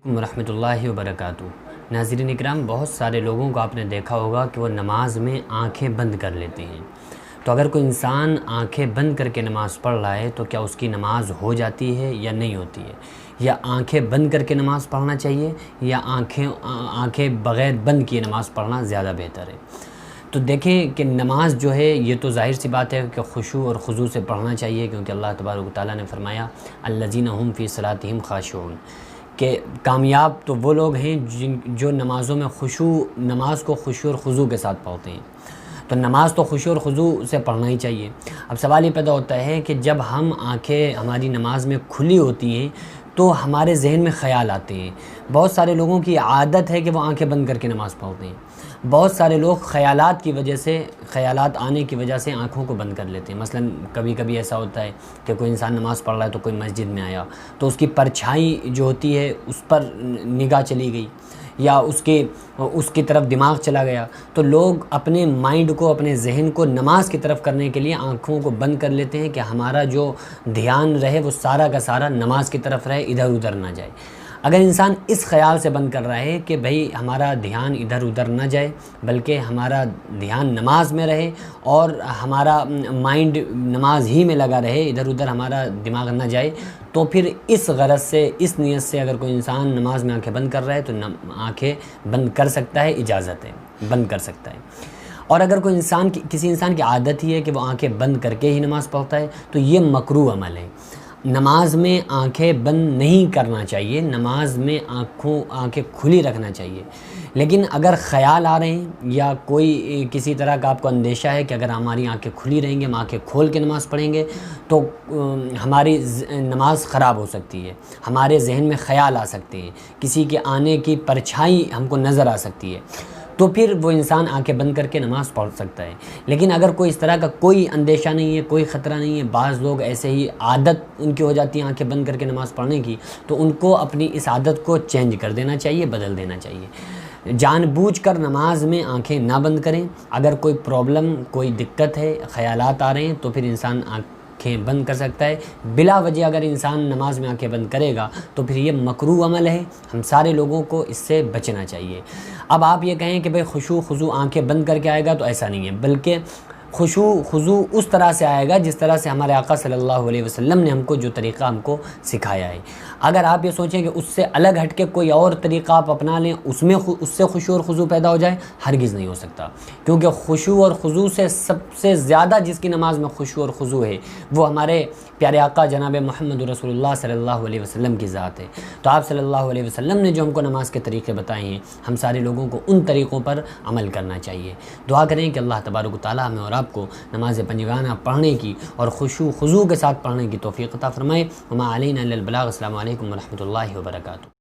ورحمۃ اللہ وبرکاتہ۔ ناظرین اکرام، بہت سارے لوگوں کو آپ نے دیکھا ہوگا کہ وہ نماز میں آنکھیں بند کر لیتے ہیں۔ تو اگر کوئی انسان آنکھیں بند کر کے نماز پڑھ رہا ہے تو کیا اس کی نماز ہو جاتی ہے یا نہیں ہوتی ہے؟ یا آنکھیں بند کر کے نماز پڑھنا چاہیے یا آنکھیں بغیر بند کیے نماز پڑھنا زیادہ بہتر ہے؟ تو دیکھیں کہ نماز جو ہے یہ تو ظاہر سی بات ہے کہ خشوع اور خضوع سے پڑھنا چاہیے، کیونکہ اللہ تبارک و تعالیٰ نے فرمایا الذین هم فی صلاتہم خاشعون، کہ کامیاب تو وہ لوگ ہیں جو نمازوں میں نماز کو خشوع اور خضوع کے ساتھ پڑھتے ہیں۔ تو نماز تو خشوع اور خضوع سے پڑھنا ہی چاہیے۔ اب سوال یہ پیدا ہوتا ہے کہ جب آنکھیں ہماری نماز میں کھلی ہوتی ہیں تو ہمارے ذہن میں خیال آتے ہیں۔ بہت سارے لوگوں کی عادت ہے کہ وہ آنکھیں بند کر کے نماز پڑھتے ہیں۔ بہت سارے لوگ خیالات آنے کی وجہ سے آنکھوں کو بند کر لیتے ہیں۔ مثلا کبھی کبھی ایسا ہوتا ہے کہ کوئی انسان نماز پڑھ رہا ہے تو کوئی مسجد میں آیا تو اس کی پرچھائی جو ہوتی ہے اس پر نگاہ چلی گئی یا اس کی طرف دماغ چلا گیا، تو لوگ اپنے مائنڈ کو، اپنے ذہن کو نماز کی طرف کرنے کے لیے آنکھوں کو بند کر لیتے ہیں کہ ہمارا جو دھیان رہے وہ سارا کا سارا نماز کی طرف رہے، ادھر ادھر نہ جائے۔ اگر انسان اس خیال سے بند کر رہا ہے کہ بھئی ہمارا دھیان ادھر ادھر نہ جائے بلکہ ہمارا دھیان نماز میں رہے اور ہمارا مائنڈ نماز ہی میں لگا رہے، ادھر ادھر ہمارا دماغ نہ جائے، تو پھر اس غرض سے، اس نیت سے اگر کوئی انسان نماز میں آنکھیں بند کر رہا ہے تو آنکھیں بند کر سکتا ہے، اجازت ہے، بند کر سکتا ہے۔ اور اگر کسی انسان کی عادت ہی ہے کہ وہ آنکھیں بند کر کے ہی نماز پڑھتا ہے تو یہ مکروہ عمل ہے۔ نماز میں آنکھیں بند نہیں کرنا چاہیے، نماز میں آنکھیں کھلی رکھنا چاہیے۔ لیکن اگر خیال آ رہے ہیں یا کسی طرح کا آپ کو اندیشہ ہے کہ اگر ہماری آنکھیں کھلی رہیں گے، ہم آنکھیں کھول کے نماز پڑھیں گے تو ہماری نماز خراب ہو سکتی ہے، ہمارے ذہن میں خیال آ سکتے ہیں، کسی کے آنے کی پرچھائی ہم کو نظر آ سکتی ہے، تو پھر وہ انسان آنکھیں بند کر کے نماز پڑھ سکتا ہے۔ لیکن اگر کوئی اس طرح کا کوئی اندیشہ نہیں ہے، کوئی خطرہ نہیں ہے، بعض لوگ ایسے ہی عادت ان کی ہو جاتی ہے آنکھیں بند کر کے نماز پڑھنے کی، تو ان کو اپنی اس عادت کو چینج کر دینا چاہیے، بدل دینا چاہیے۔ جان بوجھ کر نماز میں آنکھیں نہ بند کریں۔ اگر کوئی پرابلم، کوئی دقت ہے، خیالات آ رہے ہیں تو پھر انسان آنکھیں بند کر سکتا ہے۔ بلا وجہ اگر انسان نماز میں آنکھیں بند کرے گا تو پھر یہ مکروہ عمل ہے، ہم سارے لوگوں کو اس سے بچنا چاہیے۔ اب آپ یہ کہیں کہ بھئی خشوع خضوع آنکھیں بند کر کے آئے گا، تو ایسا نہیں ہے، بلکہ خشوع خضوع اس طرح سے آئے گا جس طرح سے ہمارے آقا صلی اللہ علیہ وسلم نے ہم کو جو طریقہ ہم کو سکھایا ہے۔ اگر آپ یہ سوچیں کہ اس سے الگ ہٹ کے کوئی اور طریقہ آپ اپنا لیں، اس سے خشوع اور خضوع پیدا ہو جائے، ہرگز نہیں ہو سکتا، کیونکہ خشوع اور خضوع سے سب سے زیادہ جس کی نماز میں خشوع اور خضوع ہے وہ ہمارے پیارے آقا جناب محمد رسول اللہ صلی اللہ علیہ وسلم کی ذات ہے۔ تو آپ صلی اللہ علیہ وسلم نے جو ہم کو نماز کے طریقے بتائے ہیں، ہم سارے لوگوں کو ان طریقوں پر عمل کرنا چاہیے۔ دعا کریں کہ اللہ تبارک و تعالیٰ ہمیں اور آپ کو نماز پنجگانہ پڑھنے کی اور خشوع خضوع کے ساتھ پڑھنے کی توفیق عطا فرمائے۔ وما علینا الا البلاغ۔ السلام علیکم ورحمۃ اللہ وبرکاتہ۔